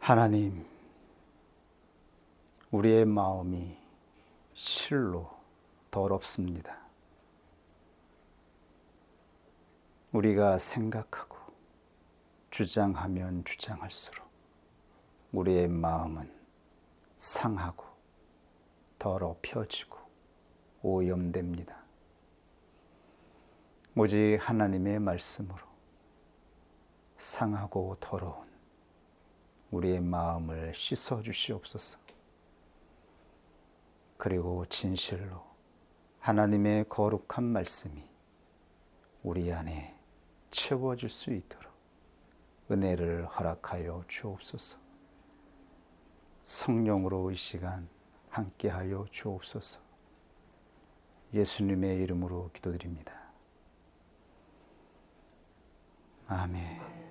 하나님, 우리의 마음이 실로 더럽습니다. 우리가 생각하고 주장하면 주장할수록 우리의 마음은 상하고 더럽혀지고 오염됩니다. 오직 하나님의 말씀으로 상하고 더러운 우리의 마음을 씻어 주시옵소서. 그리고 진실로 하나님의 거룩한 말씀이 우리 안에 채워질 수 있도록 은혜를 허락하여 주옵소서. 성령으로 이 시간 함께하여 주옵소서. 예수님의 이름으로 기도드립니다. 아멘.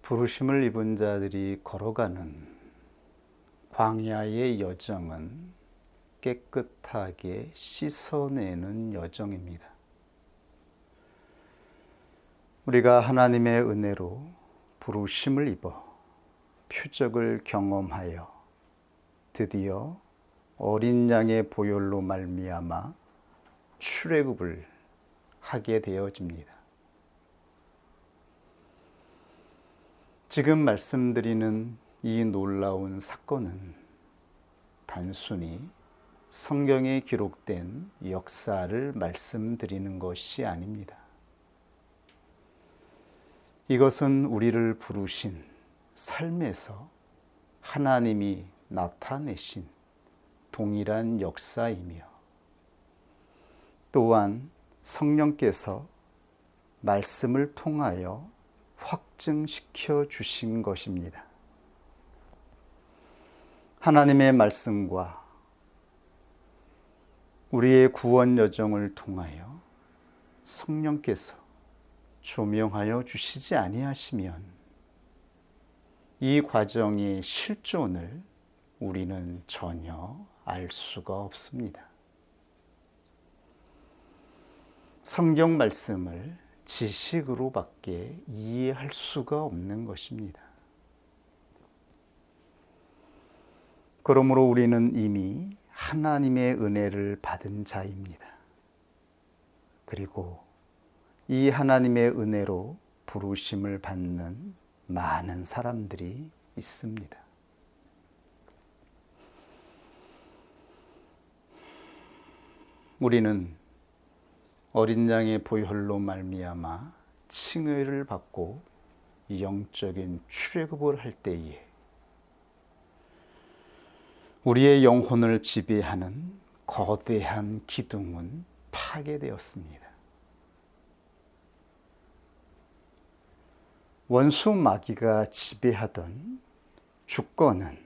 부르심을 입은 자들이 걸어가는 광야의 여정은 깨끗하게 씻어내는 여정입니다. 우리가 하나님의 은혜로 부르심을 입어 표적을 경험하여 드디어 어린 양의 보혈로 말미암아 출애굽을 하게 되어집니다. 지금 말씀드리는 이 놀라운 사건은 단순히 성경에 기록된 역사를 말씀드리는 것이 아닙니다. 이것은 우리를 부르신 삶에서 하나님이 나타내신 동일한 역사이며 또한 성령께서 말씀을 통하여 확증시켜 주신 것입니다. 하나님의 말씀과 우리의 구원 여정을 통하여 성령께서 조명하여 주시지 아니하시면 이 과정의 실존을 우리는 전혀 알 수가 없습니다. 성경 말씀을 지식으로밖에 이해할 수가 없는 것입니다. 그러므로 우리는 이미 하나님의 은혜를 받은 자입니다. 그리고 이 하나님의 은혜로 부르심을 받는 많은 사람들이 있습니다. 우리는 어린 양의 보혈로 말미암아 칭의를 받고 영적인 출애굽을 할 때에 우리의 영혼을 지배하는 거대한 기둥은 파괴되었습니다. 원수 마귀가 지배하던 주권은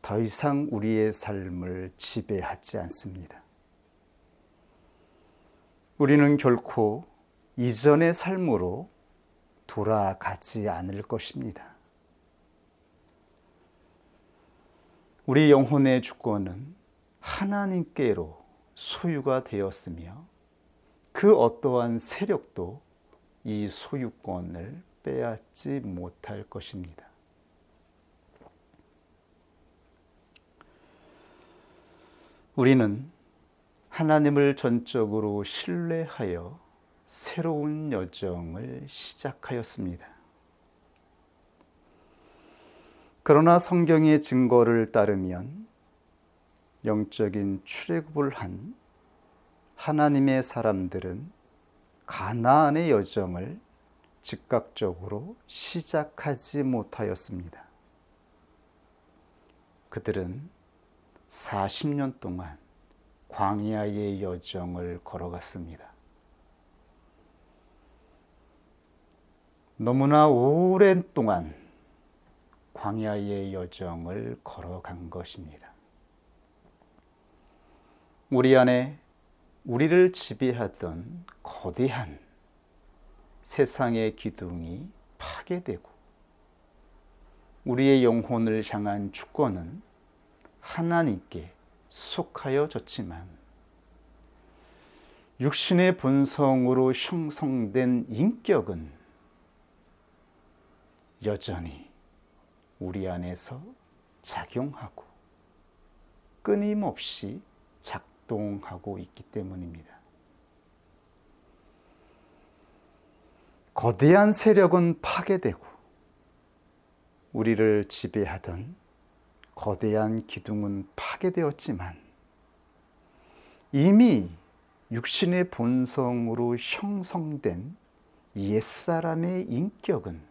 더 이상 우리의 삶을 지배하지 않습니다. 우리는 결코 이전의 삶으로 돌아가지 않을 것입니다. 우리 영혼의 주권은 하나님께로 소유가 되었으며 그 어떠한 세력도 이 소유권을 빼앗지 못할 것입니다. 우리는 하나님을 전적으로 신뢰하여 새로운 여정을 시작하였습니다. 그러나 성경의 증거를 따르면 영적인 출애굽을 한 하나님의 사람들은 가나안의 여정을 즉각적으로 시작하지 못하였습니다. 그들은 40년 동안 광야의 여정을 걸어갔습니다. 너무나 오랜 동안 광야의 여정을 걸어간 것입니다. 우리 안에 우리를 지배하던 거대한 세상의 기둥이 파괴되고 우리의 영혼을 향한 주권은 하나님께 속하여졌지만 육신의 본성으로 형성된 인격은 여전히 우리 안에서 작용하고 끊임없이 작동하고 있기 때문입니다. 거대한 세력은 파괴되고 우리를 지배하던 거대한 기둥은 파괴되었지만 이미 육신의 본성으로 형성된 옛사람의 인격은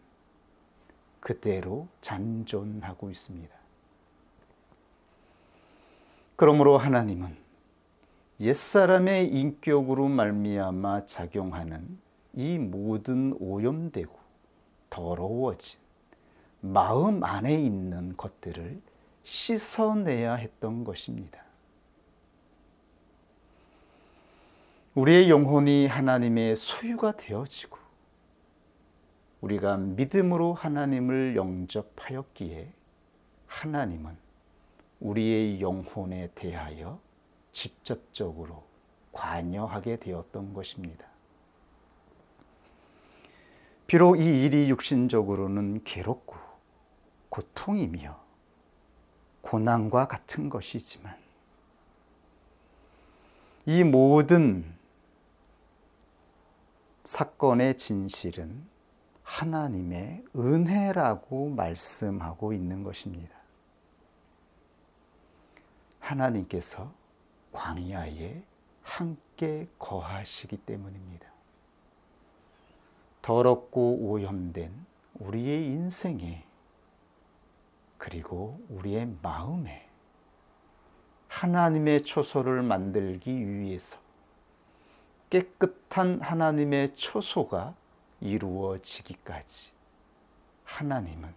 그대로 잔존하고 있습니다. 그러므로 하나님은 옛사람의 인격으로 말미암아 작용하는 이 모든 오염되고 더러워진 마음 안에 있는 것들을 씻어내야 했던 것입니다. 우리의 영혼이 하나님의 소유가 되어지고 우리가 믿음으로 하나님을 영접하였기에 하나님은 우리의 영혼에 대하여 직접적으로 관여하게 되었던 것입니다. 비록 이 일이 육신적으로는 괴롭고 고통이며 고난과 같은 것이지만 이 모든 사건의 진실은 하나님의 은혜라고 말씀하고 있는 것입니다. 하나님께서 광야에 함께 거하시기 때문입니다. 더럽고 오염된 우리의 인생에 그리고 우리의 마음에 하나님의 초소를 만들기 위해서 깨끗한 하나님의 초소가 이루어지기까지 하나님은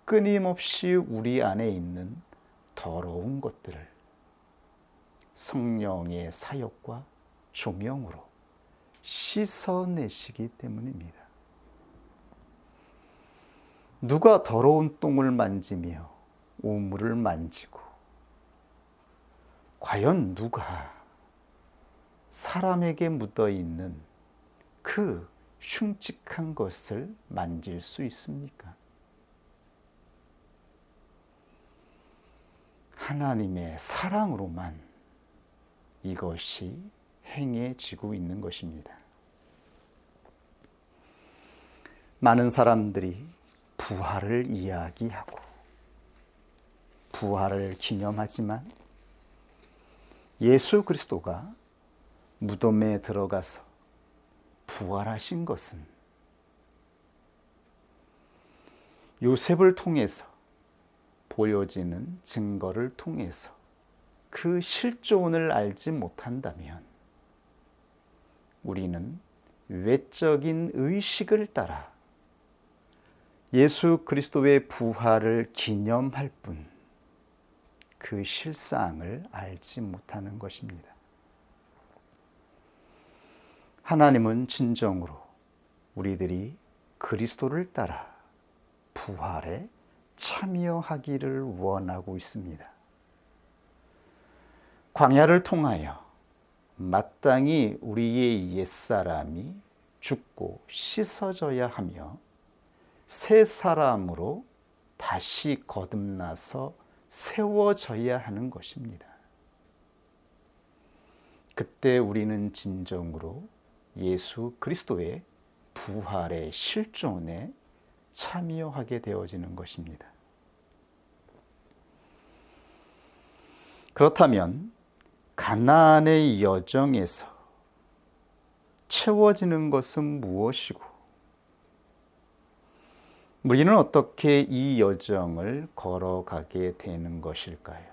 끊임없이 우리 안에 있는 더러운 것들을 성령의 사역과 조명으로 씻어내시기 때문입니다. 누가 더러운 똥을 만지며 우물을 만지고 과연 누가 사람에게 묻어있는 그 흉측한 것을 만질 수 있습니까? 하나님의 사랑으로만 이것이 행해지고 있는 것입니다. 많은 사람들이 부활을 이야기하고 부활을 기념하지만 예수 그리스도가 무덤에 들어가서 부활하신 것은 요셉을 통해서 보여지는 증거를 통해서 그 실존을 알지 못한다면 우리는 외적인 의식을 따라 예수 그리스도의 부활을 기념할 뿐 그 실상을 알지 못하는 것입니다. 하나님은 진정으로 우리들이 그리스도를 따라 부활에 참여하기를 원하고 있습니다. 광야를 통하여 마땅히 우리의 옛사람이 죽고 씻어져야 하며 새 사람으로 다시 거듭나서 세워져야 하는 것입니다. 그때 우리는 진정으로 예수 그리스도의 부활의 실존에 참여하게 되어지는 것입니다. 그렇다면 가나안의 여정에서 채워지는 것은 무엇이고 우리는 어떻게 이 여정을 걸어가게 되는 것일까요?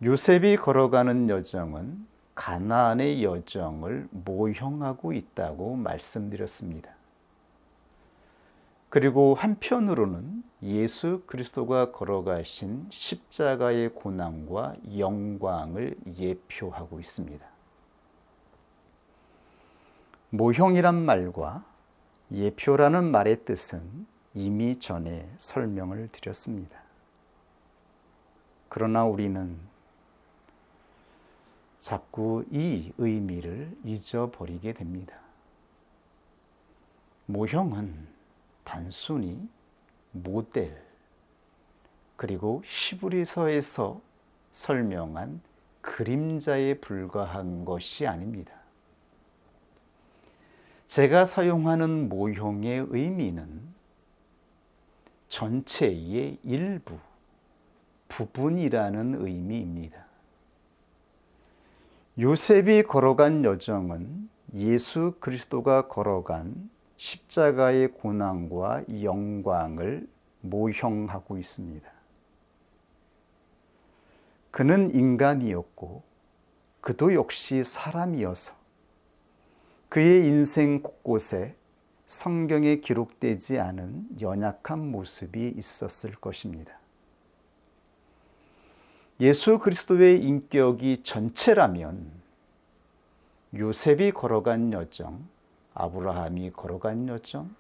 요셉이 걸어가는 여정은 가나안의 여정을 모형하고 있다고 말씀드렸습니다. 그리고 한편으로는 예수 그리스도가 걸어가신 십자가의 고난과 영광을 예표하고 있습니다. 모형이란 말과 예표라는 말의 뜻은 이미 전에 설명을 드렸습니다. 그러나 우리는 자꾸 이 의미를 잊어버리게 됩니다. 모형은 단순히 모델, 그리고 히브리서에서 설명한 그림자에 불과한 것이 아닙니다. 제가 사용하는 모형의 의미는 전체의 일부, 부분이라는 의미입니다. 요셉이 걸어간 여정은 예수 그리스도가 걸어간 십자가의 고난과 영광을 모형하고 있습니다. 그는 인간이었고 그도 역시 사람이어서 그의 인생 곳곳에 성경에 기록되지 않은 연약한 모습이 있었을 것입니다. 예수 그리스도의 인격이 전체라면 요셉이 걸어간 여정, 아브라함이 걸어간 여정,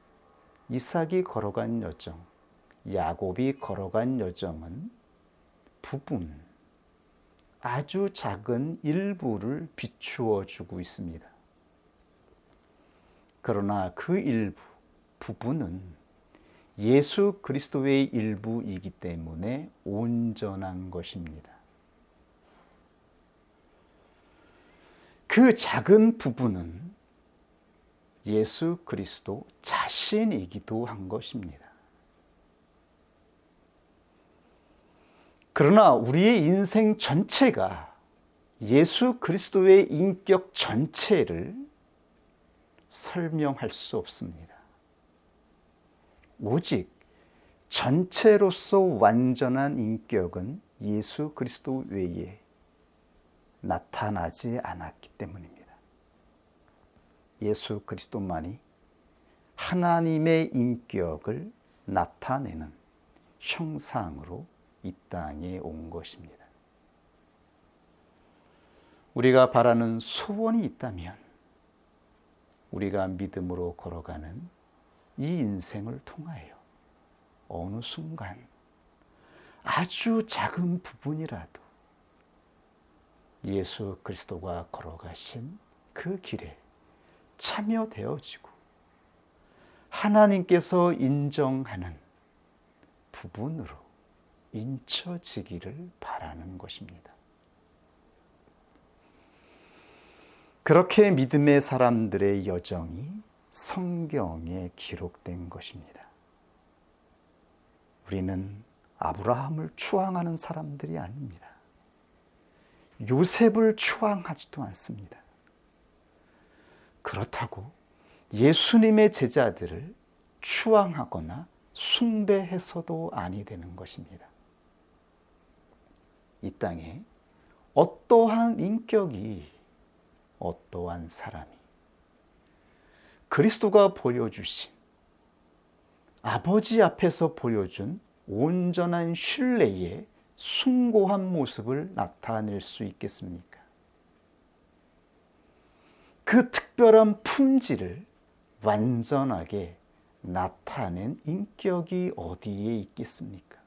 이삭이 걸어간 여정, 야곱이 걸어간 여정은 부분, 아주 작은 일부를 비추어 주고 있습니다. 그러나 그 일부, 부분은 예수 그리스도의 일부이기 때문에 온전한 것입니다. 그 작은 부분은 예수 그리스도 자신이기도 한 것입니다. 그러나 우리의 인생 전체가 예수 그리스도의 인격 전체를 설명할 수 없습니다. 오직 전체로서 완전한 인격은 예수 그리스도 외에 나타나지 않았기 때문입니다. 예수 그리스도만이 하나님의 인격을 나타내는 형상으로 이 땅에 온 것입니다. 우리가 바라는 소원이 있다면 우리가 믿음으로 걸어가는 이 인생을 통하여 어느 순간 아주 작은 부분이라도 예수 그리스도가 걸어가신 그 길에 참여되어지고 하나님께서 인정하는 부분으로 인쳐지기를 바라는 것입니다. 그렇게 믿음의 사람들의 여정이 성경에 기록된 것입니다. 우리는 아브라함을 추앙하는 사람들이 아닙니다. 요셉을 추앙하지도 않습니다. 그렇다고 예수님의 제자들을 추앙하거나 숭배해서도 아니 되는 것입니다. 이 땅에 어떠한 인격이, 어떠한 사람이 그리스도가 보여주신, 아버지 앞에서 보여준 온전한 신뢰의 숭고한 모습을 나타낼 수 있겠습니까? 그 특별한 품질을 완전하게 나타낸 인격이 어디에 있겠습니까?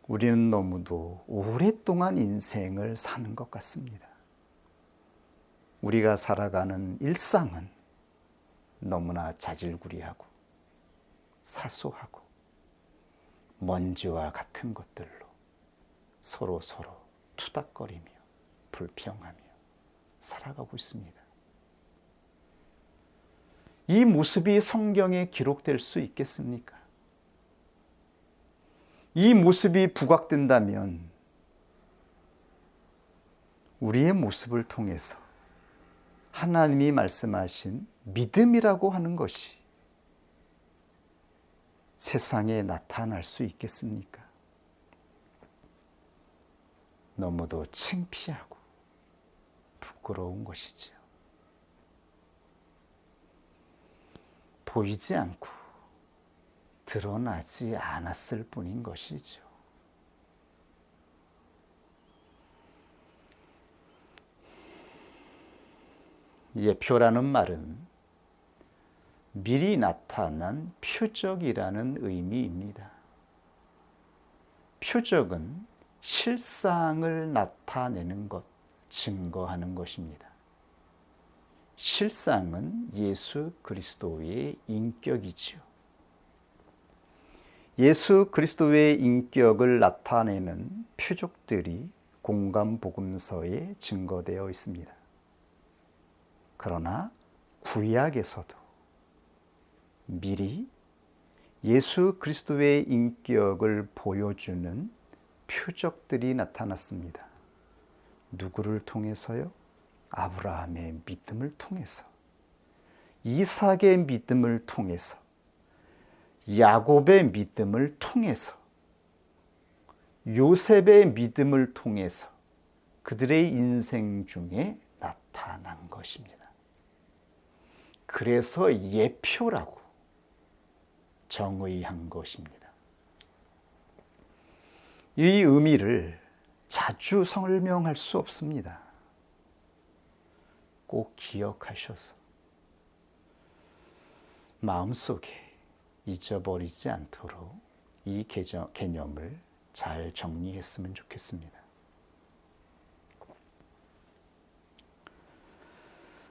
우리는 너무도 오랫동안 인생을 사는 것 같습니다. 우리가 살아가는 일상은 너무나 자질구레하고 사소하고 먼지와 같은 것들로 서로 투닥거리며 불평하며 살아가고 있습니다. 이 모습이 성경에 기록될 수 있겠습니까? 이 모습이 부각된다면 우리의 모습을 통해서 하나님이 말씀하신 믿음이라고 하는 것이 세상에 나타날 수 있겠습니까? 너무도 창피하고 부끄러운 것이지요. 보이지 않고 드러나지 않았을 뿐인 것이죠. 예표라는 말은 미리 나타난 표적이라는 의미입니다. 표적은 실상을 나타내는 것, 증거하는 것입니다. 실상은 예수 그리스도의 인격이지요. 예수 그리스도의 인격을 나타내는 표적들이 공감복음서에 증거되어 있습니다. 그러나 구약에서도 미리 예수 그리스도의 인격을 보여주는 표적들이 나타났습니다. 누구를 통해서요? 아브라함의 믿음을 통해서, 이삭의 믿음을 통해서, 야곱의 믿음을 통해서, 요셉의 믿음을 통해서 그들의 인생 중에 나타난 것입니다. 그래서 예표라고 정의한 것입니다. 이 의미를 자주 설명할 수 없습니다. 꼭 기억하셔서 마음속에 잊어버리지 않도록 이 개념을 잘 정리했으면 좋겠습니다.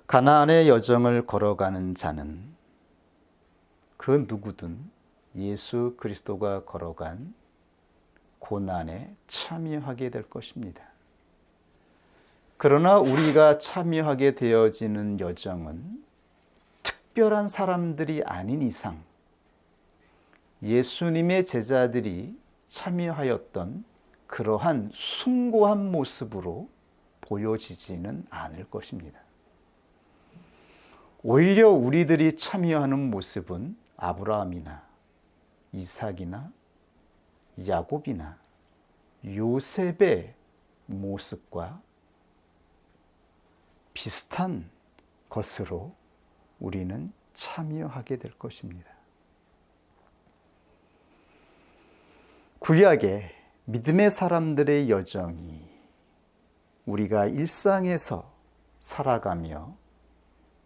가나안의 여정을 걸어가는 자는 그 누구든 예수 그리스도가 걸어간 고난에 참여하게 될 것입니다. 그러나 우리가 참여하게 되어지는 여정은 특별한 사람들이 아닌 이상 예수님의 제자들이 참여하였던 그러한 숭고한 모습으로 보여지지는 않을 것입니다. 오히려 우리들이 참여하는 모습은 아브라함이나 이삭이나 야곱이나 요셉의 모습과 비슷한 것으로 우리는 참여하게 될 것입니다. 구약의 믿음의 사람들의 여정이 우리가 일상에서 살아가며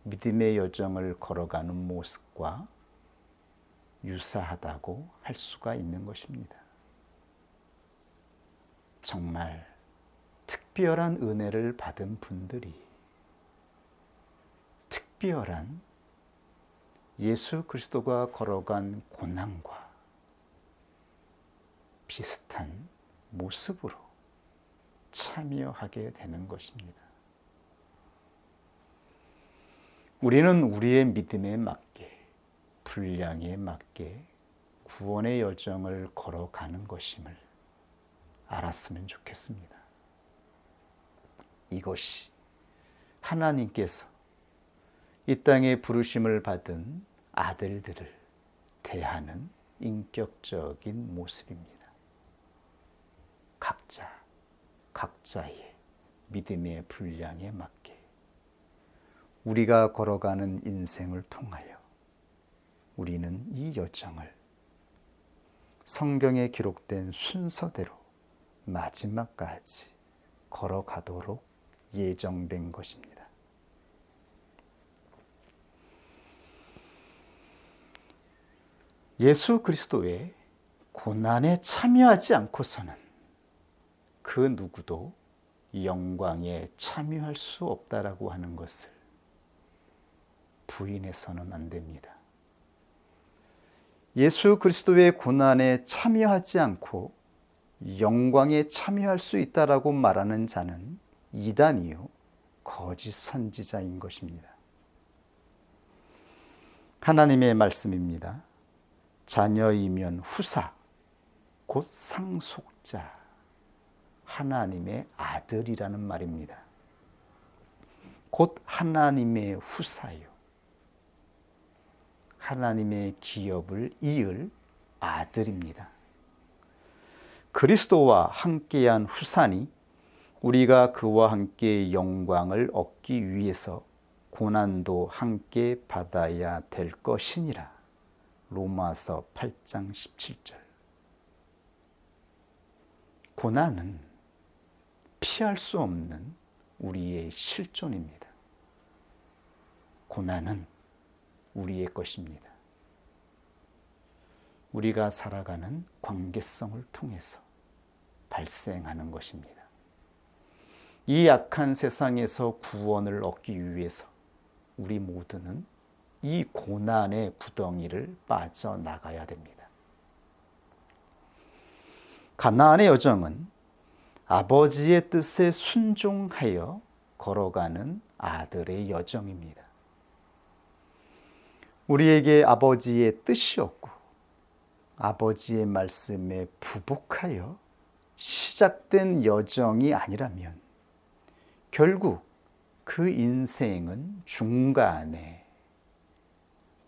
믿음의 여정을 걸어가는 모습과 유사하다고 할 수가 있는 것입니다. 정말 특별한 은혜를 받은 분들이 특별한 예수 그리스도가 걸어간 고난과 비슷한 모습으로 참여하게 되는 것입니다. 우리는 우리의 믿음에 맞게, 분량에 맞게 구원의 여정을 걸어가는 것임을 알았으면 좋겠습니다. 이것이 하나님께서 이 땅에 부르심을 받은 아들들을 대하는 인격적인 모습입니다. 각자의 믿음의 분량에 맞게 우리가 걸어가는 인생을 통하여 우리는 이 여정을 성경에 기록된 순서대로 마지막까지 걸어가도록 예정된 것입니다. 예수 그리스도의 고난에 참여하지 않고서는 그 누구도 영광에 참여할 수 없다라고 하는 것을 부인해서는 안 됩니다. 예수 그리스도의 고난에 참여하지 않고 영광에 참여할 수 있다라고 말하는 자는 이단이요 거짓 선지자인 것입니다. 하나님의 말씀입니다. 자녀이면 후사, 곧 상속자, 하나님의 아들이라는 말입니다. 곧 하나님의 후사요. 하나님의 기업을 이을 아들입니다. 그리스도와 함께한 후사니 우리가 그와 함께 영광을 얻기 위해서 고난도 함께 받아야 될 것이니라. 로마서 8장 17절. 고난은 피할 수 없는 우리의 실존입니다. 고난은 우리의 것입니다. 우리가 살아가는 관계성을 통해서 발생하는 것입니다. 이 악한 세상에서 구원을 얻기 위해서 우리 모두는 이 고난의 구덩이를 빠져나가야 됩니다. 가나안의 여정은 아버지의 뜻에 순종하여 걸어가는 아들의 여정입니다. 우리에게 아버지의 뜻이 없고 아버지의 말씀에 부복하여 시작된 여정이 아니라면 결국 그 인생은 중간에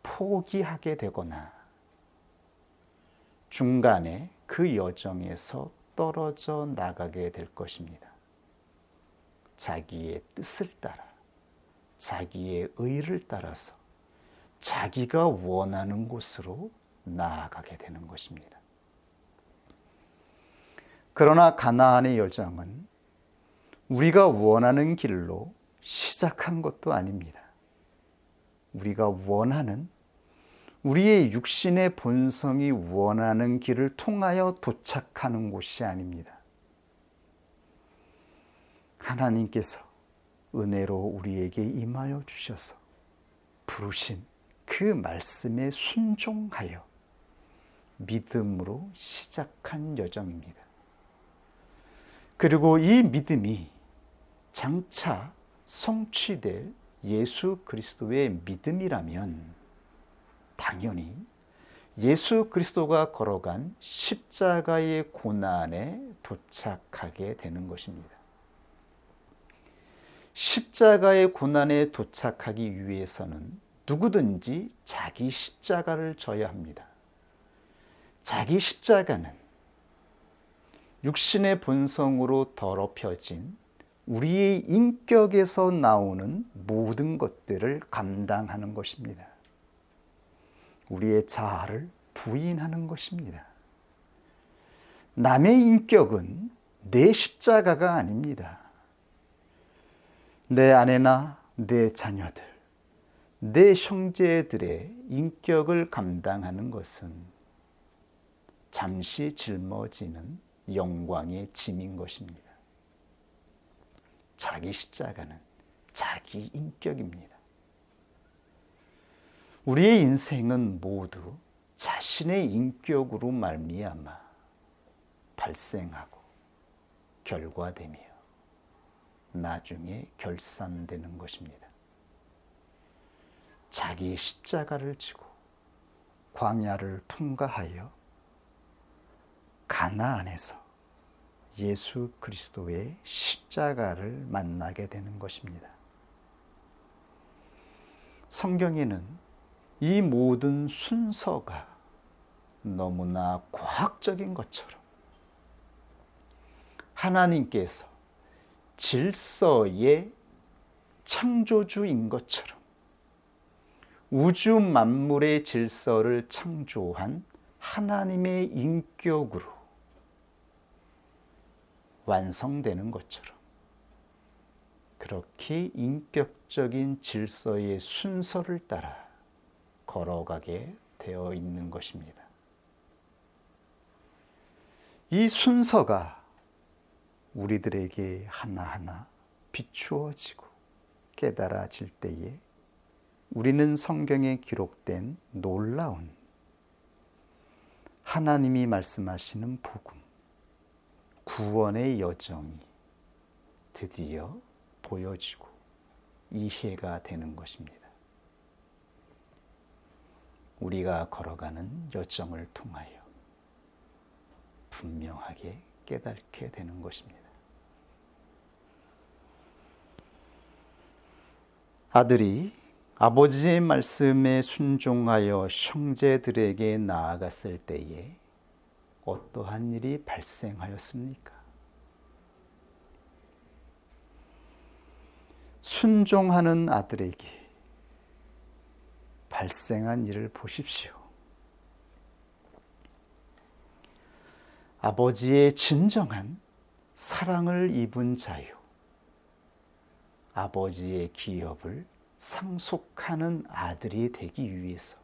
포기하게 되거나 중간에 그 여정에서 떨어져 나가게 될 것입니다. 자기의 뜻을 따라, 자기의 의를 따라서 자기가 원하는 곳으로 나아가게 되는 것입니다. 그러나 가나안의 여정은 우리가 원하는 길로 시작한 것도 아닙니다. 우리가 원하는, 우리의 육신의 본성이 원하는 길을 통하여 도착하는 곳이 아닙니다. 하나님께서 은혜로 우리에게 임하여 주셔서 부르신 그 말씀에 순종하여 믿음으로 시작한 여정입니다. 그리고 이 믿음이 장차 성취될 예수 그리스도의 믿음이라면 당연히 예수 그리스도가 걸어간 십자가의 고난에 도착하게 되는 것입니다. 십자가의 고난에 도착하기 위해서는 누구든지 자기 십자가를 져야 합니다. 자기 십자가는 육신의 본성으로 더럽혀진 우리의 인격에서 나오는 모든 것들을 감당하는 것입니다. 우리의 자아를 부인하는 것입니다. 남의 인격은 내 십자가가 아닙니다. 내 아내나 내 자녀들, 내 형제들의 인격을 감당하는 것은 잠시 짊어지는 영광의 짐인 것입니다. 자기 십자가는 자기 인격입니다. 우리의 인생은 모두 자신의 인격으로 말미암아 발생하고 결과되며 나중에 결산되는 것입니다. 자기 십자가를 지고 광야를 통과하여 가나안에서 예수 그리스도의 십자가를 만나게 되는 것입니다. 성경에는 이 모든 순서가 너무나 과학적인 것처럼 하나님께서 질서의 창조주인 것처럼 우주 만물의 질서를 창조한 하나님의 인격으로 완성되는 것처럼 그렇게 인격적인 질서의 순서를 따라 걸어가게 되어 있는 것입니다. 이 순서가 우리들에게 하나하나 비추어지고 깨달아질 때에 우리는 성경에 기록된 놀라운 하나님이 말씀하시는 복음, 구원의 여정이 드디어 보여지고 이해가 되는 것입니다. 우리가 걸어가는 여정을 통하여 분명하게 깨닫게 되는 것입니다. 아들이 아버지의 말씀에 순종하여 형제들에게 나아갔을 때에 어떠한 일이 발생하였습니까? 순종하는 아들에게 발생한 일을 보십시오. 아버지의 진정한 사랑을 입은 자요, 아버지의 기업을 상속하는 아들이 되기 위해서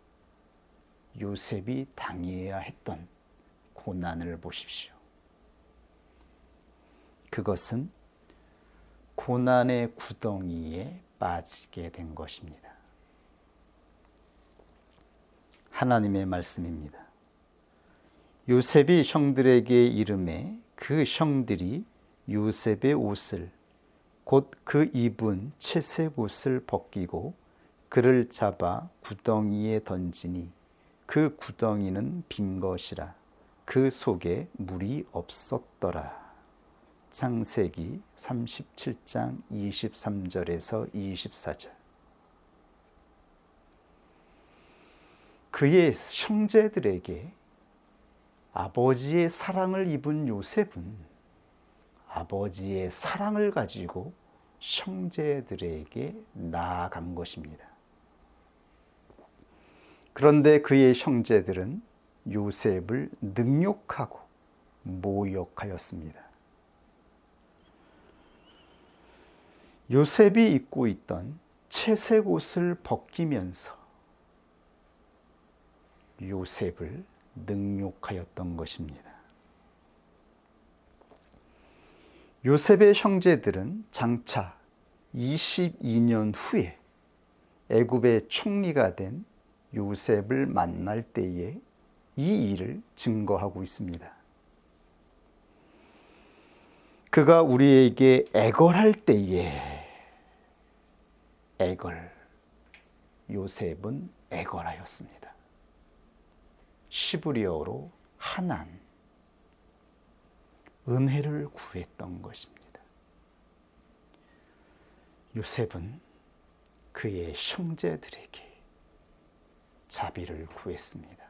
요셉이 당해야 했던 고난을 보십시오. 그것은 고난의 구덩이에 빠지게 된 것입니다. 하나님의 말씀입니다. 요셉이 형들에게 이르매 그 형들이 요셉의 옷을 곧 그 입은 채색 옷을 벗기고 그를 잡아 구덩이에 던지니 그 구덩이는 빈 것이라 그 속에 물이 없었더라. 창세기 37장 23절에서 24절. 그의 형제들에게 아버지의 사랑을 입은 요셉은 아버지의 사랑을 가지고 형제들에게 나아간 것입니다. 그런데 그의 형제들은 요셉을 능욕하고 모욕하였습니다. 요셉이 입고 있던 채색 옷을 벗기면서 요셉을 능욕하였던 것입니다. 요셉의 형제들은 장차 22년 후에 애굽의 총리가 된 요셉을 만날 때에 이 일을 증거하고 있습니다. 그가 우리에게 애걸할 때에 요셉은 애걸하였습니다. 시브리어로 하난, 은혜를 구했던 것입니다. 요셉은 그의 형제들에게 자비를 구했습니다.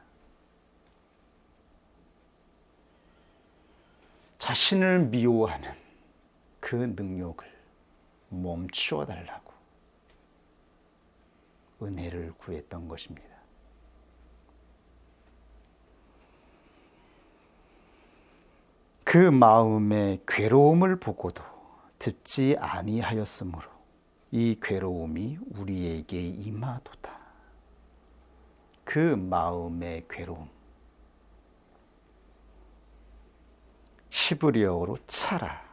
자신을 미워하는 그 능욕을 멈추어 달라고 은혜를 구했던 것입니다. 그 마음의 괴로움을 보고도 듣지 아니하였으므로 이 괴로움이 우리에게 임하도다. 그 마음의 괴로움, 히브리어로 차라,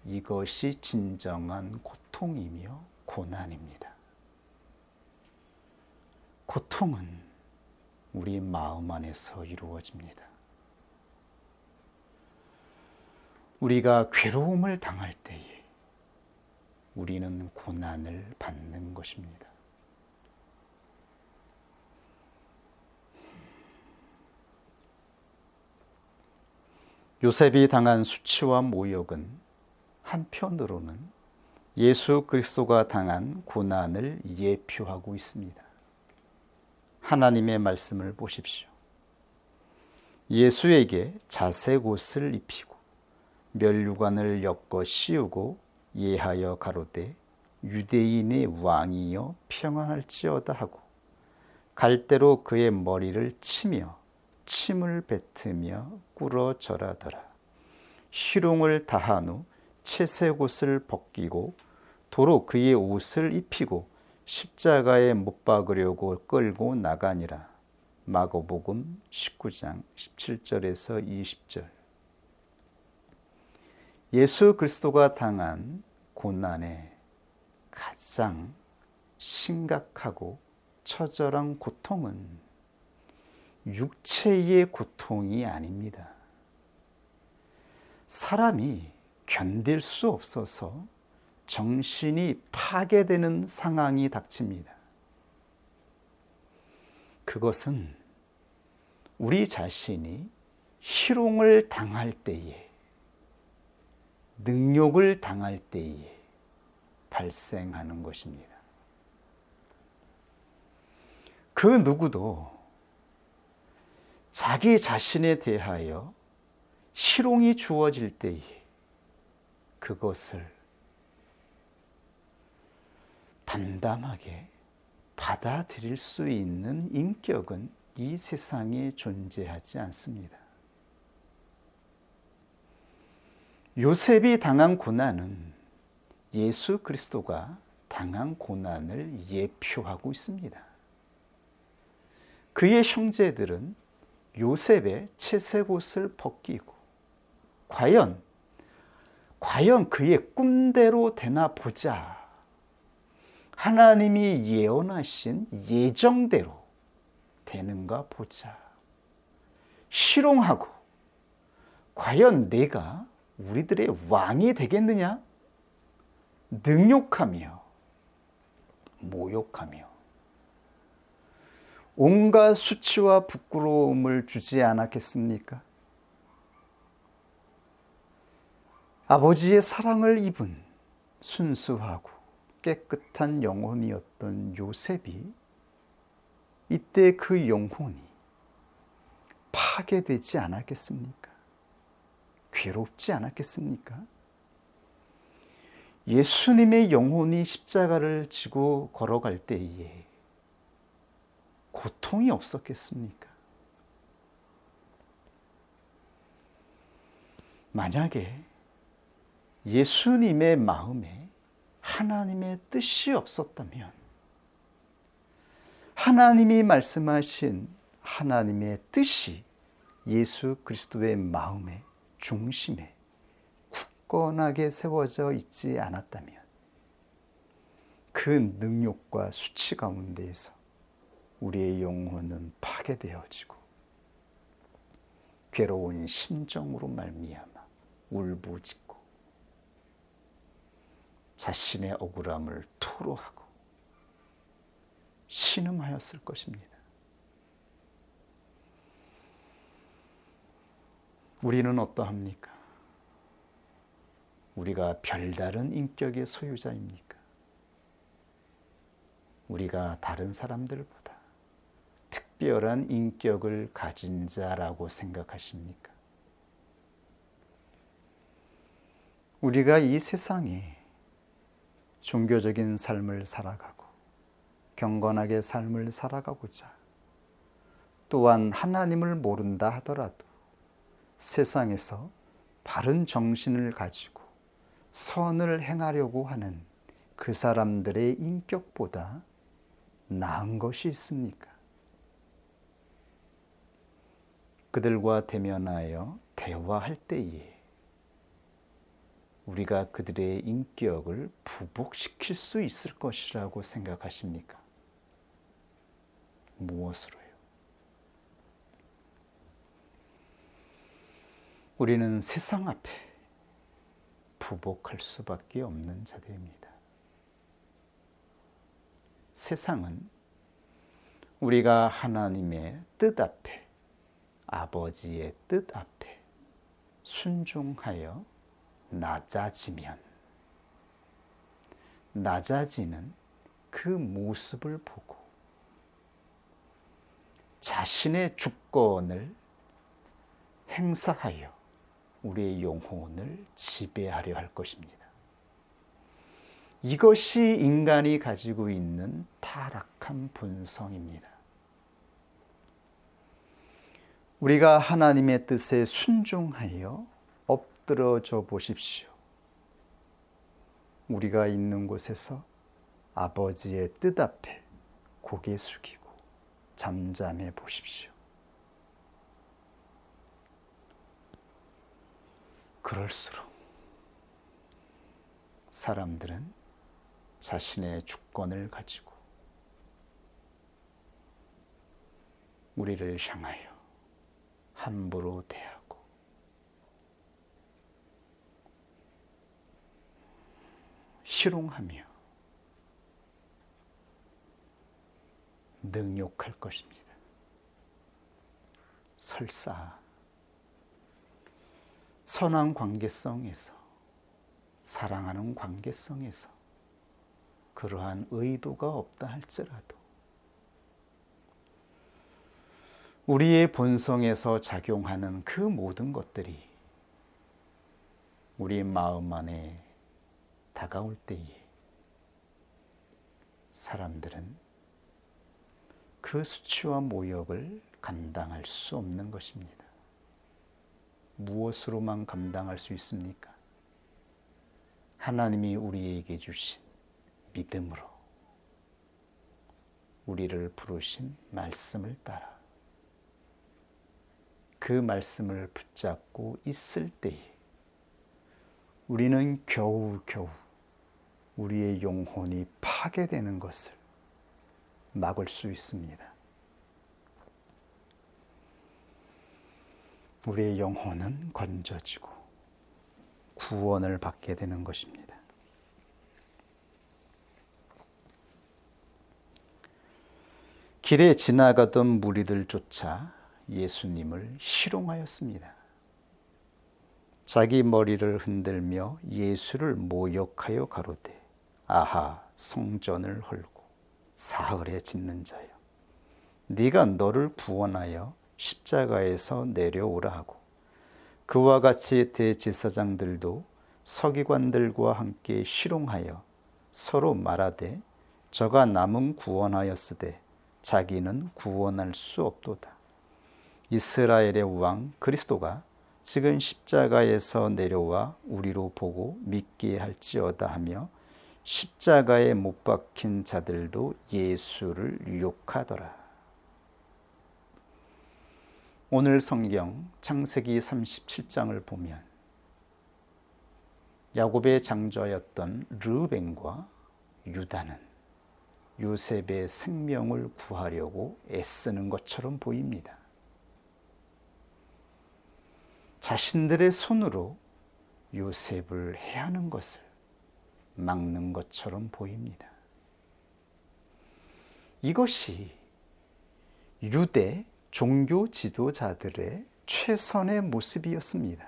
이것이 진정한 고통이며 고난입니다. 고통은 우리 마음 안에서 이루어집니다. 우리가 괴로움을 당할 때에 우리는 고난을 받는 것입니다. 요셉이 당한 수치와 모욕은 한편으로는 예수 그리스도가 당한 고난을 예표하고 있습니다. 하나님의 말씀을 보십시오. 예수에게 자색 옷을 입히고 멸류관을 엮어 씌우고 예하여 가로되 유대인의 왕이여 평안할지어다 하고 갈대로 그의 머리를 치며 침을 뱉으며 꿇어 절하더라. 희롱을 다한 후 채색 옷을 벗기고 도로 그의 옷을 입히고 십자가에 못 박으려고 끌고 나가니라. 마가복음 19장 17절에서 20절. 예수 그리스도가 당한 고난의 가장 심각하고 처절한 고통은 육체의 고통이 아닙니다. 사람이 견딜 수 없어서 정신이 파괴되는 상황이 닥칩니다. 그것은 우리 자신이 희롱을 당할 때에, 능욕을 당할 때에 발생하는 것입니다. 그 누구도 자기 자신에 대하여 희롱이 주어질 때에 그것을 담담하게 받아들일 수 있는 인격은 이 세상에 존재하지 않습니다. 요셉이 당한 고난은 예수 그리스도가 당한 고난을 예표하고 있습니다. 그의 형제들은 요셉의 채색옷을 벗기고 과연 그의 꿈대로 되나 보자. 하나님이 예언하신 예정대로 되는가 보자. 실용하고 과연 내가 우리들의 왕이 되겠느냐? 능욕하며 모욕하며 온갖 수치와 부끄러움을 주지 않았겠습니까? 아버지의 사랑을 입은 순수하고 깨끗한 영혼이었던 요셉이 이때 그 영혼이 파괴되지 않았겠습니까? 괴롭지 않았겠습니까? 예수님의 영혼이 십자가를 지고 걸어갈 때에 고통이 없었겠습니까? 만약에 예수님의 마음에 하나님의 뜻이 없었다면, 하나님이 말씀하신 하나님의 뜻이 예수 그리스도의 마음의 중심에 굳건하게 세워져 있지 않았다면 그 능욕과 수치 가운데에서 우리의 영혼은 파괴되어지고 괴로운 심정으로 말미암아 울부짖고 자신의 억울함을 토로하고 신음하였을 것입니다. 우리는 어떠합니까? 우리가 별다른 인격의 소유자입니까? 우리가 다른 사람들보다 특별한 인격을 가진 자라고 생각하십니까? 우리가 이 세상에 종교적인 삶을 살아가고 경건하게 삶을 살아가고자 또한 하나님을 모른다 하더라도 세상에서 바른 정신을 가지고 선을 행하려고 하는 그 사람들의 인격보다 나은 것이 있습니까? 그들과 대면하여 대화할 때에 우리가 그들의 인격을 부복시킬 수 있을 것이라고 생각하십니까? 무엇으로요? 우리는 세상 앞에 부복할 수밖에 없는 자들입니다. 세상은 우리가 하나님의 뜻 앞에, 아버지의 뜻 앞에 순종하여 낮아지면, 낮아지는 그 모습을 보고 자신의 주권을 행사하여 우리의 영혼을 지배하려 할 것입니다. 이것이 인간이 가지고 있는 타락한 본성입니다. 우리가 하나님의 뜻에 순종하여 엎드러져 보십시오. 우리가 있는 곳에서 아버지의 뜻 앞에 고개 숙이고 잠잠해 보십시오. 그럴수록 사람들은 자신의 주권을 가지고 우리를 향하여 함부로 대하고 희롱하며 능욕할 것입니다. 설사 선한 관계성에서, 사랑하는 관계성에서 그러한 의도가 없다 할지라도 우리의 본성에서 작용하는 그 모든 것들이 우리 마음 안에 다가올 때에 사람들은 그 수치와 모욕을 감당할 수 없는 것입니다. 무엇으로만 감당할 수 있습니까? 하나님이 우리에게 주신 믿음으로 우리를 부르신 말씀을 따라 그 말씀을 붙잡고 있을 때에 우리는 겨우겨우 우리의 영혼이 파괴되는 것을 막을 수 있습니다. 우리의 영혼은 건져지고 구원을 받게 되는 것입니다. 길에 지나가던 무리들조차 예수님을 희롱하였습니다. 자기 머리를 흔들며 예수를 모욕하여 가로되 아하 성전을 헐고 사흘에 짓는 자여 네가 너를 구원하여 십자가에서 내려오라 하고 그와 같이 대제사장들도 서기관들과 함께 희롱하여 서로 말하되 저가 남은 구원하였으되 자기는 구원할 수 없도다. 이스라엘의 왕 그리스도가 지금 십자가에서 내려와 우리로 보고 믿게 할지어다 하며 십자가에 못 박힌 자들도 예수를 유혹하더라. 오늘 성경 창세기 37장을 보면 야곱의 장자였던 르우벤과 유다는 요셉의 생명을 구하려고 애쓰는 것처럼 보입니다. 자신들의 손으로 요셉을 해하는 것을 막는 것처럼 보입니다. 이것이 유대 종교 지도자들의 최선의 모습이었습니다.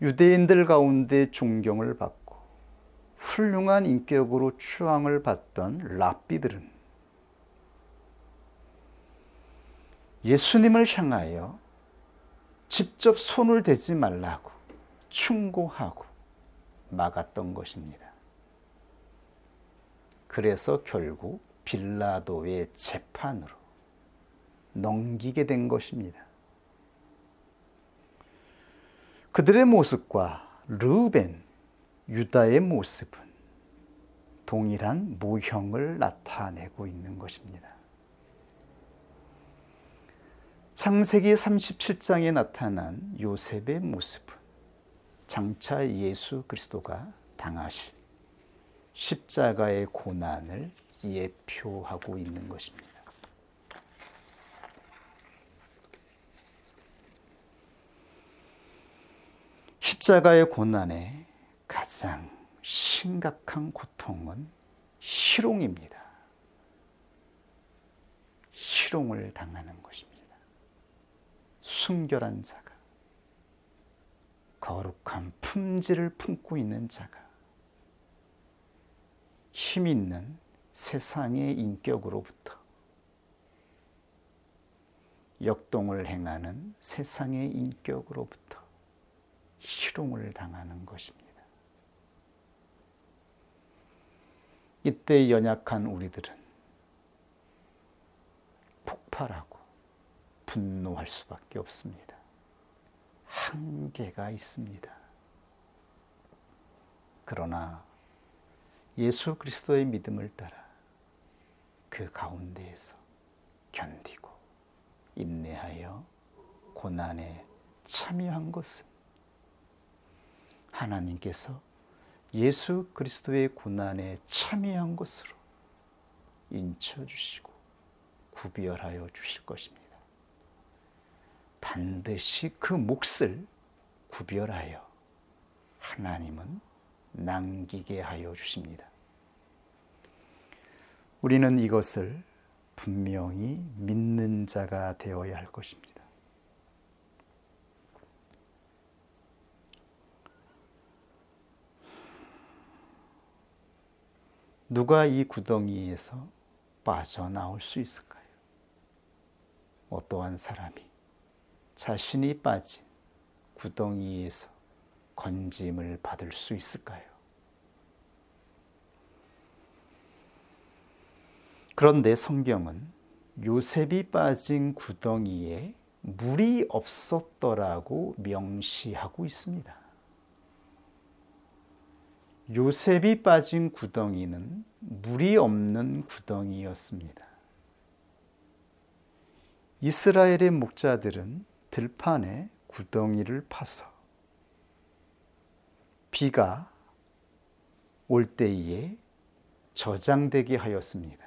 유대인들 가운데 존경을 받고 훌륭한 인격으로 추앙을 받던 랍비들은 예수님을 향하여 직접 손을 대지 말라고 충고하고 막았던 것입니다. 그래서 결국 빌라도의 재판으로 넘기게 된 것입니다. 그들의 모습과 르우벤, 유다의 모습은 동일한 모형을 나타내고 있는 것입니다. 창세기 37장에 나타난 요셉의 모습은 장차 예수 그리스도가 당하실 십자가의 고난을 예표하고 있는 것입니다. 십자가의 고난의 가장 심각한 고통은 희롱입니다. 희롱을 당하는 것입니다. 순결한 자가, 거룩한 품질을 품고 있는 자가, 힘 있는 세상의 인격으로부터 역동을 행하는 세상의 인격으로부터 희롱을 당하는 것입니다. 이때 연약한 우리들은 폭발하고 분노할 수밖에 없습니다. 한계가 있습니다. 그러나 예수 그리스도의 믿음을 따라 그 가운데에서 견디고 인내하여 고난에 참여한 것은 하나님께서 예수 그리스도의 고난에 참여한 것으로 인쳐주시고 구별하여 주실 것입니다. 반드시 그 몫을 구별하여 하나님은 남기게 하여 주십니다. 우리는 이것을 분명히 믿는 자가 되어야 할 것입니다. 누가 이 구덩이에서 빠져나올 수 있을까요? 어떠한 사람이 자신이 빠진 구덩이에서 건짐을 받을 수 있을까요? 그런데 성경은 요셉이 빠진 구덩이에 물이 없었더라고 명시하고 있습니다. 요셉이 빠진 구덩이는 물이 없는 구덩이였습니다. 이스라엘의 목자들은 들판에 구덩이를 파서 비가 올 때에 저장되게 하였습니다.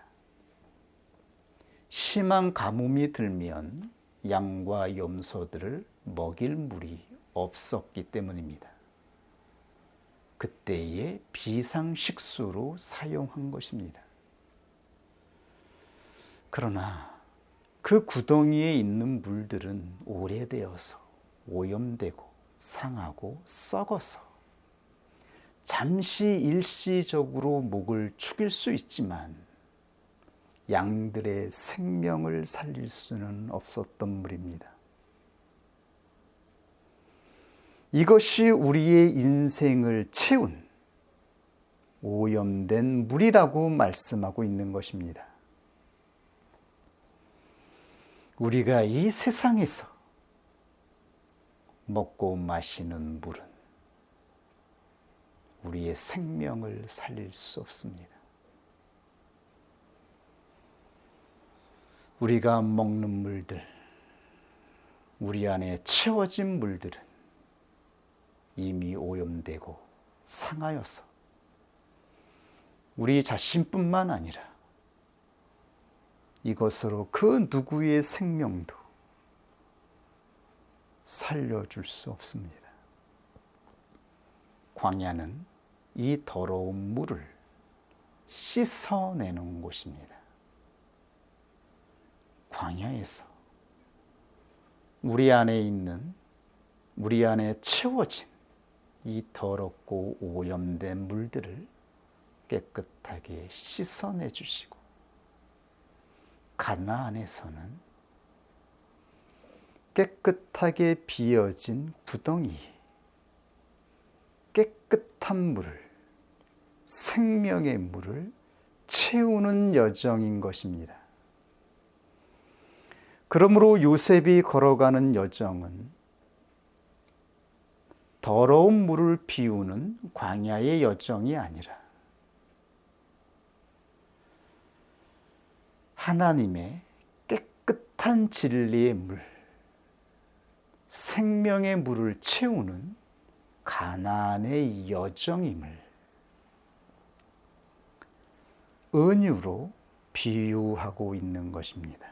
심한 가뭄이 들면 양과 염소들을 먹일 물이 없었기 때문입니다. 그때의 비상식수로 사용한 것입니다. 그러나 그 구덩이에 있는 물들은 오래되어서 오염되고 상하고 썩어서 잠시 일시적으로 목을 축일 수 있지만 양들의 생명을 살릴 수는 없었던 물입니다. 이것이 우리의 인생을 채운 오염된 물이라고 말씀하고 있는 것입니다. 우리가 이 세상에서 먹고 마시는 물은 우리의 생명을 살릴 수 없습니다. 우리가 먹는 물들, 우리 안에 채워진 물들은 이미 오염되고 상하여서 우리 자신뿐만 아니라 이것으로 그 누구의 생명도 살려줄 수 없습니다. 광야는 이 더러운 물을 씻어내는 곳입니다. 광야에서 우리 안에 채워진 이 더럽고 오염된 물들을 깨끗하게 씻어내 주시고, 가나안에서는 깨끗하게 비어진 구덩이에 깨끗한 물을, 생명의 물을 채우는 여정인 것입니다. 그러므로 요셉이 걸어가는 여정은 더러운 물을 비우는 광야의 여정이 아니라 하나님의 깨끗한 진리의 물, 생명의 물을 채우는 가나안의 여정임을 은유로 비유하고 있는 것입니다.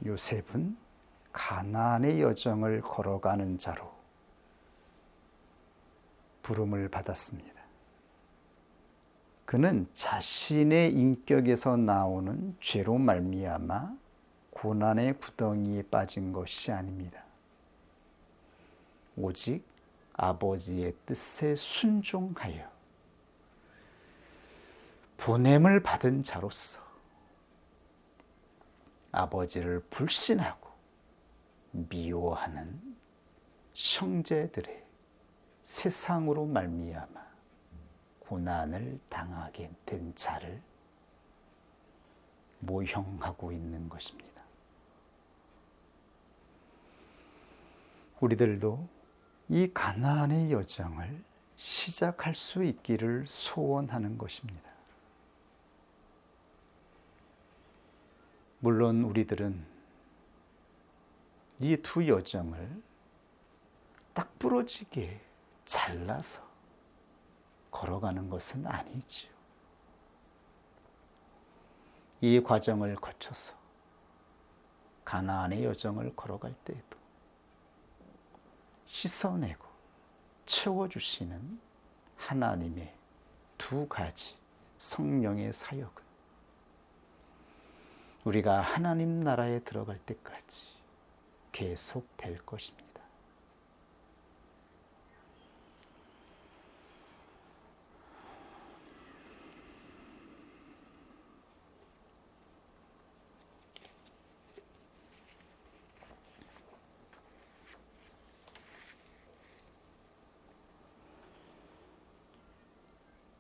요셉은 가나안의 여정을 걸어가는 자로 부름을 받았습니다. 그는 자신의 인격에서 나오는 죄로 말미암아 고난의 구덩이에 빠진 것이 아닙니다. 오직 아버지의 뜻에 순종하여 보냄을 받은 자로서 아버지를 불신하고 미워하는 형제들의 세상으로 말미암아 고난을 당하게 된 자를 모형하고 있는 것입니다. 우리들도 이 가나안의 여정을 시작할 수 있기를 소원하는 것입니다. 물론 우리들은 이 두 여정을 딱 부러지게 잘라서 걸어가는 것은 아니지요. 이 과정을 거쳐서 가나안의 여정을 걸어갈 때에도 씻어내고 채워주시는 하나님의 두 가지 성령의 사역은 우리가 하나님 나라에 들어갈 때까지 계속될 것입니다.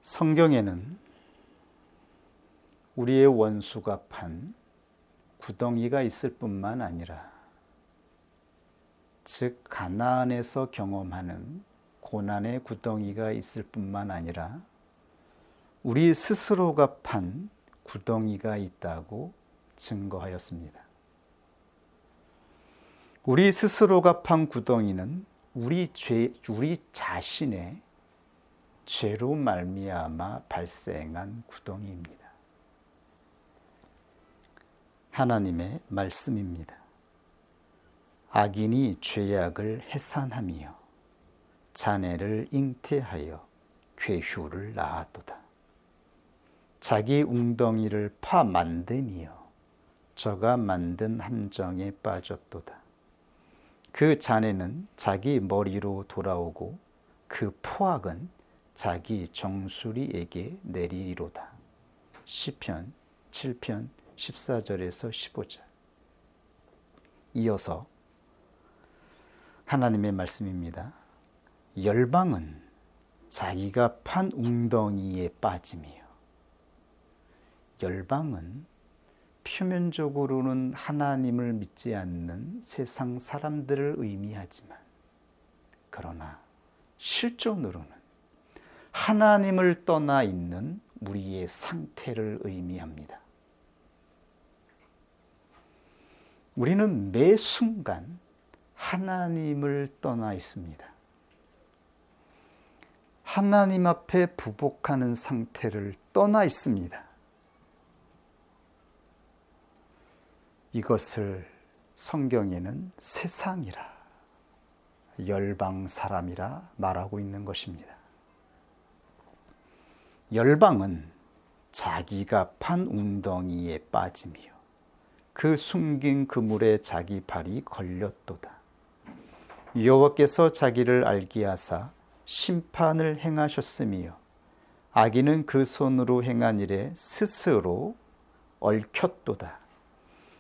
성경에는 우리의 원수가 판 구덩이가 있을 뿐만 아니라 즉 가나안에서 경험하는 고난의 구덩이가 있을 뿐만 아니라 우리 스스로가 판 구덩이가 있다고 증거하였습니다. 우리 스스로가 판 구덩이는 우리 자신의 죄로 말미암아 발생한 구덩이입니다. 하나님의 말씀입니다. 악인이 죄악을 해산하며 자네를 잉태하여 괴휴를 낳았도다. 자기 웅덩이를 파 만드며 저가 만든 함정에 빠졌도다. 그 자네는 자기 머리로 돌아오고 그 포악은 자기 정수리에게 내리리로다. 시편 7편 14절에서 15절. 이어서 하나님의 말씀입니다. 열방은 자기가 판 웅덩이에 빠지며, 열방은 표면적으로는 하나님을 믿지 않는 세상 사람들을 의미하지만, 그러나 실존으로는 하나님을 떠나 있는 우리의 상태를 의미합니다. 우리는 매 순간 하나님을 떠나 있습니다. 하나님 앞에 부복하는 상태를 떠나 있습니다. 이것을 성경에는 세상이라, 열방 사람이라 말하고 있는 것입니다. 열방은 자기가 판 웅덩이에 빠지며 그 숨긴 그물에 자기 발이 걸렸도다. 여호와께서 자기를 알게 하사 심판을 행하셨으며 악인은 그 손으로 행한 일에 스스로 얽혔도다.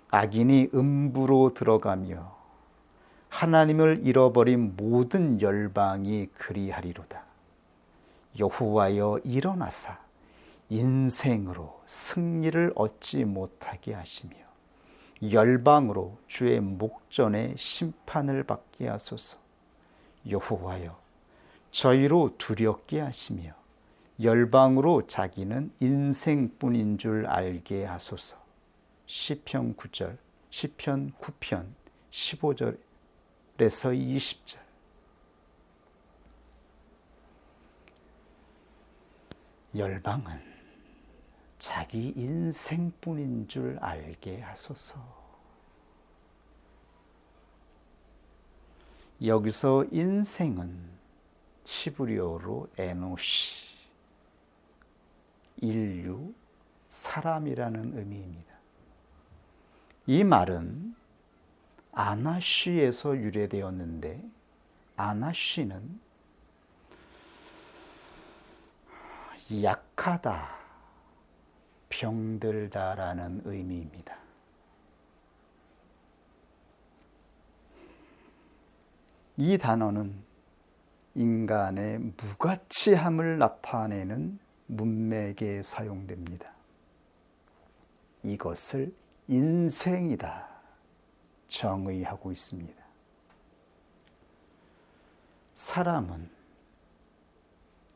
악인이 음부로 들어가며 하나님을 잃어버린 모든 열방이 그리하리로다. 여호와여 일어나사 인생으로 승리를 얻지 못하게 하시며 열방으로 주의 목전에 심판을 받게 하소서. 여호와여 저희로 두렵게 하시며 열방으로 자기는 인생뿐인 줄 알게 하소서. 시편 9절, 시편 9편 15절에서 20절. 열방은 자기 인생뿐인 줄 알게 하소서. 여기서 인생은 히브리어로 에노시, 인류, 사람이라는 의미입니다. 이 말은 아나쉬에서 유래되었는데, 아나쉬는 약하다, 병들다라는 의미입니다. 이 단어는 인간의 무가치함을 나타내는 문맥에 사용됩니다. 이것을 인생이다 정의하고 있습니다. 사람은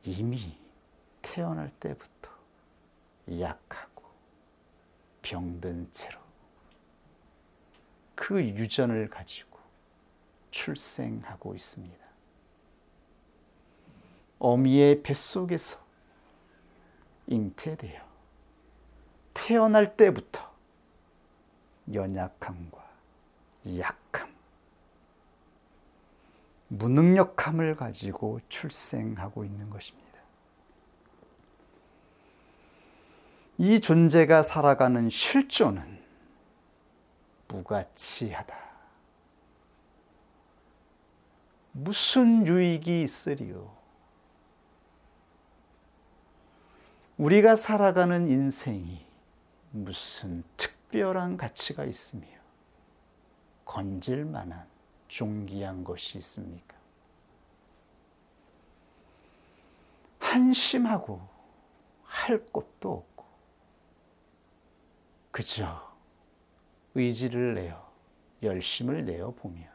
이미 태어날 때부터 약하고 병든 채로 그 유전을 가지고 출생하고 있습니다. 어미의 뱃속에서 잉태되어 태어날 때부터 연약함과 약함, 무능력함을 가지고 출생하고 있는 것입니다. 이 존재가 살아가는 실존은 무가치하다. 무슨 유익이 있으리요? 우리가 살아가는 인생이 무슨 특별한 가치가 있으며 건질 만한 존귀한 것이 있습니까? 한심하고 할 것도 없고 그저 의지를 내어 열심을 내어 보면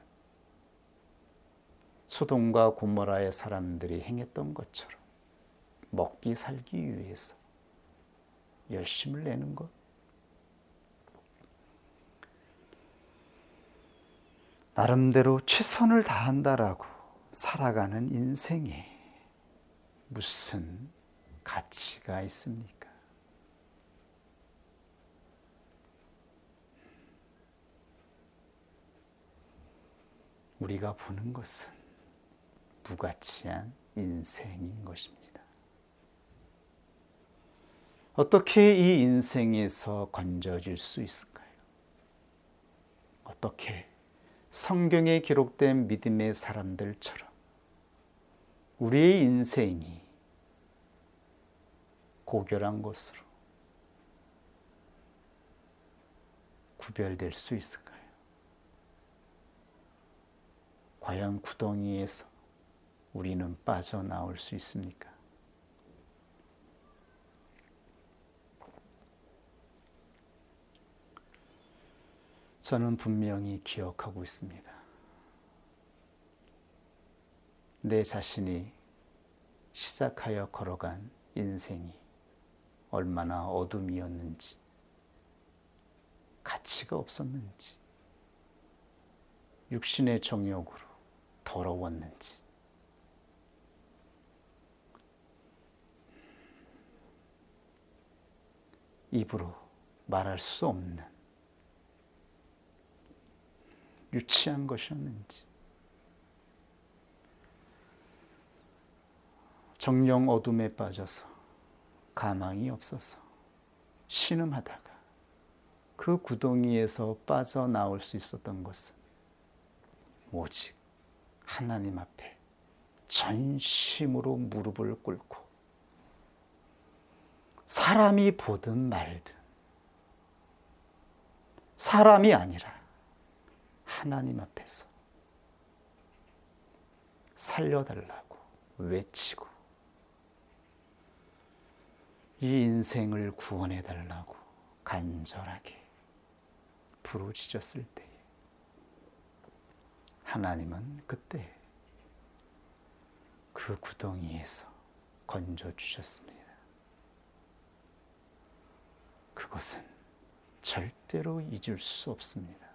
소돔과 고모라의 사람들이 행했던 것처럼 먹기 살기 위해서 열심을 내는 것, 나름대로 최선을 다한다라고 살아가는 인생에 무슨 가치가 있습니까? 우리가 보는 것은 무가치한 인생인 것입니다. 어떻게 이 인생에서 건져질 수 있을까요? 어떻게 성경에 기록된 믿음의 사람들처럼 우리의 인생이 고결한 것으로 구별될 수 있을까요? 과연 구덩이에서 우리는 빠져나올 수 있습니까? 저는 분명히 기억하고 있습니다. 내 자신이 시작하여 걸어간 인생이 얼마나 어둠이었는지, 가치가 없었는지, 육신의 정욕으로 더러웠는지, 입으로 말할 수 없는 유치한 것이었는지, 정령 어둠에 빠져서 가망이 없어서 신음하다가 그 구덩이에서 빠져나올 수 있었던 것은 오직 하나님 앞에 전심으로 무릎을 꿇고 사람이 보든 말든 사람이 아니라 하나님 앞에서 살려달라고 외치고 이 인생을 구원해달라고 간절하게 부르짖었을 때에 하나님은 그때 그 구덩이에서 건져주셨습니다. 그것은 절대로 잊을 수 없습니다.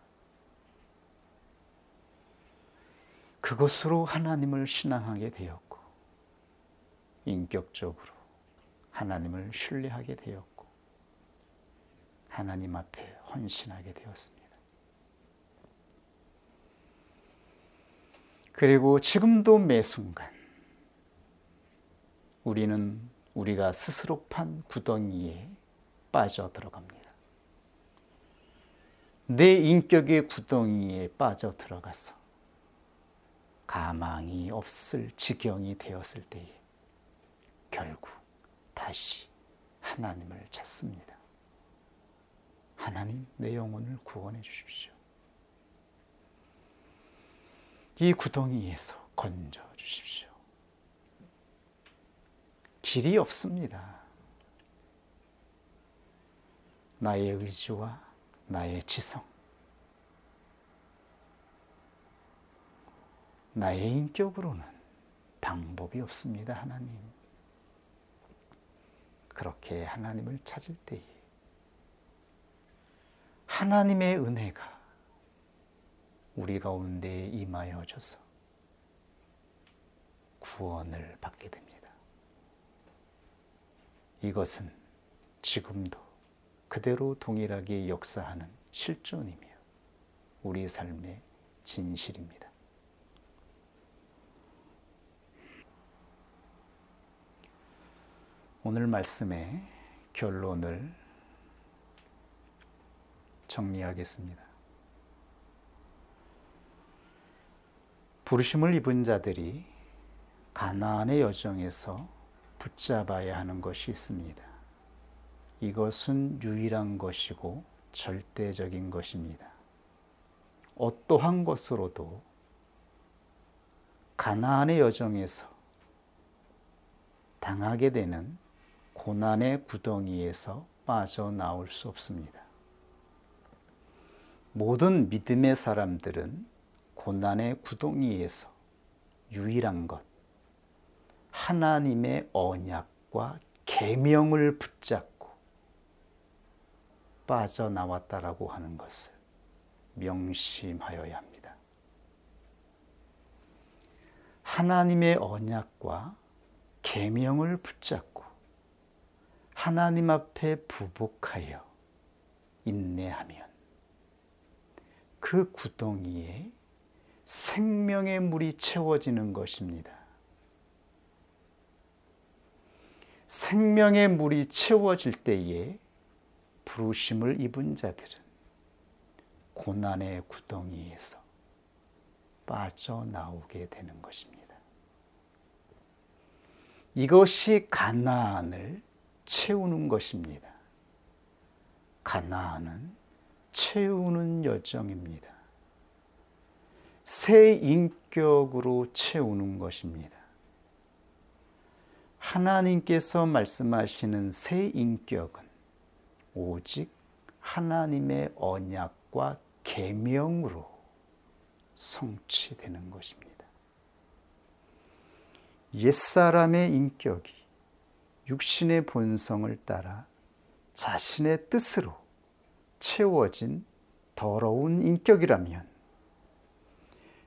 그것으로 하나님을 신앙하게 되었고 인격적으로 하나님을 신뢰하게 되었고 하나님 앞에 헌신하게 되었습니다. 그리고 지금도 매 순간 우리는 우리가 스스로 판 구덩이에 빠져 들어갑니다. 내 인격의 구덩이에 빠져 들어가서 가망이 없을 지경이 되었을 때에 결국 다시 하나님을 찾습니다. 하나님, 내 영혼을 구원해 주십시오. 이 구덩이에서 건져 주십시오. 길이 없습니다. 나의 의지와 나의 지성, 나의 인격으로는 방법이 없습니다. 하나님. 그렇게 하나님을 찾을 때에 하나님의 은혜가 우리 가운데 임하여져서 구원을 받게 됩니다. 이것은 지금도 그대로 동일하게 역사하는 실존이며 우리 삶의 진실입니다. 오늘 말씀의 결론을 정리하겠습니다. 부르심을 입은 자들이 가나안의 여정에서 붙잡아야 하는 것이 있습니다. 이것은 유일한 것이고 절대적인 것입니다. 어떠한 것으로도 가나안의 여정에서 당하게 되는 고난의 구덩이에서 빠져나올 수 없습니다. 모든 믿음의 사람들은 고난의 구덩이에서 유일한 것, 하나님의 언약과 계명을 붙잡고 빠져나왔다라고 하는 것을 명심하여야 합니다. 하나님의 언약과 계명을 붙잡고 하나님 앞에 부복하여 인내하면 그 구덩이에 생명의 물이 채워지는 것입니다. 생명의 물이 채워질 때에 부르심을 입은 자들은 고난의 구덩이에서 빠져나오게 되는 것입니다. 이것이 가나안을 채우는 것입니다. 가나안은 채우는 여정입니다. 새 인격으로 채우는 것입니다. 하나님께서 말씀하시는 새 인격은 오직 하나님의 언약과 계명으로 성취되는 것입니다. 옛사람의 인격이 육신의 본성을 따라 자신의 뜻으로 채워진 더러운 인격이라면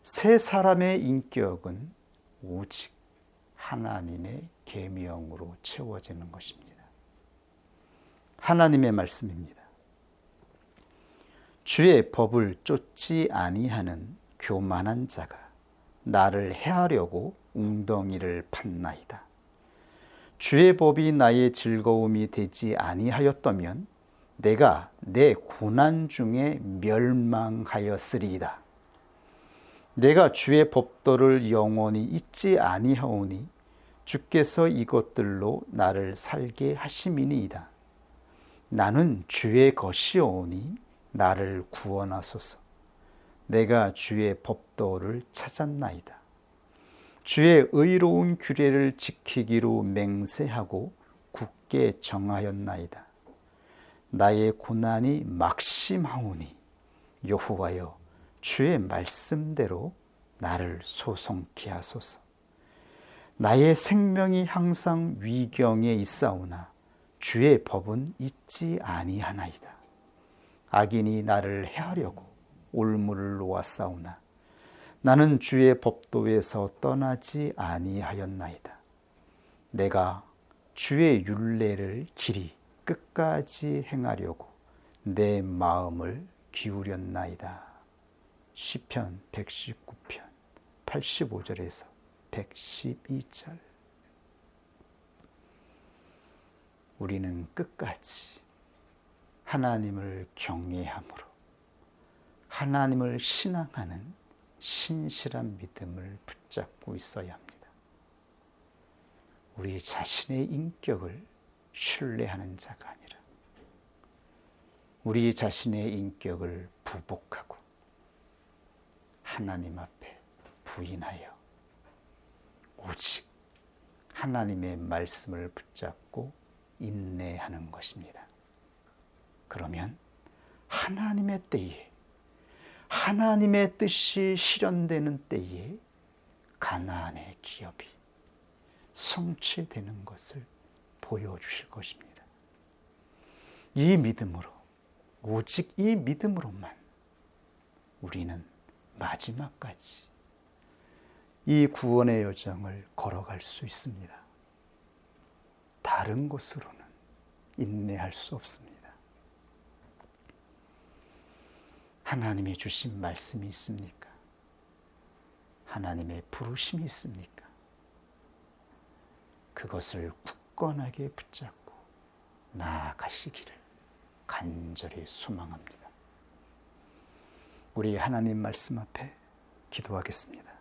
새 사람의 인격은 오직 하나님의 계명으로 채워지는 것입니다. 하나님의 말씀입니다. 주의 법을 쫓지 아니하는 교만한 자가 나를 해하려고 웅덩이를 팠나이다. 주의 법이 나의 즐거움이 되지 아니하였다면 내가 내 고난 중에 멸망하였으리이다. 내가 주의 법도를 영원히 잊지 아니하오니 주께서 이것들로 나를 살게 하심이니이다. 나는 주의 것이오니 나를 구원하소서. 내가 주의 법도를 찾았나이다. 주의 의로운 규례를 지키기로 맹세하고 굳게 정하였나이다. 나의 고난이 막심하오니 여호와여 주의 말씀대로 나를 소송케 하소서. 나의 생명이 항상 위경에 있사오나 주의 법은 잊지 아니하나이다. 악인이 나를 해하려고 올무를 놓았사오나 나는 주의 법도에서 떠나지 아니하였나이다. 내가 주의 율례를 길이 끝까지 행하려고 내 마음을 기울였나이다. 시편 119편 85절에서 112절. 우리는 끝까지 하나님을 경외함으로 하나님을 신앙하는 신실한 믿음을 붙잡고 있어야 합니다. 우리 자신의 인격을 신뢰하는 자가 아니라 우리 자신의 인격을 부복하고 하나님 앞에 부인하여 오직 하나님의 말씀을 붙잡고 인내하는 것입니다. 그러면 하나님의 때에 하나님의 뜻이 실현되는 때에 가나안의 기업이 성취되는 것을 보여주실 것입니다. 이 믿음으로, 오직 이 믿음으로만 우리는 마지막까지 이 구원의 여정을 걸어갈 수 있습니다. 다른 것으로는 인내할 수 없습니다. 하나님이 주신 말씀이 있습니까? 하나님의 부르심이 있습니까? 그것을 굳건하게 붙잡고 나아가시기를 간절히 소망합니다. 우리 하나님 말씀 앞에 기도하겠습니다.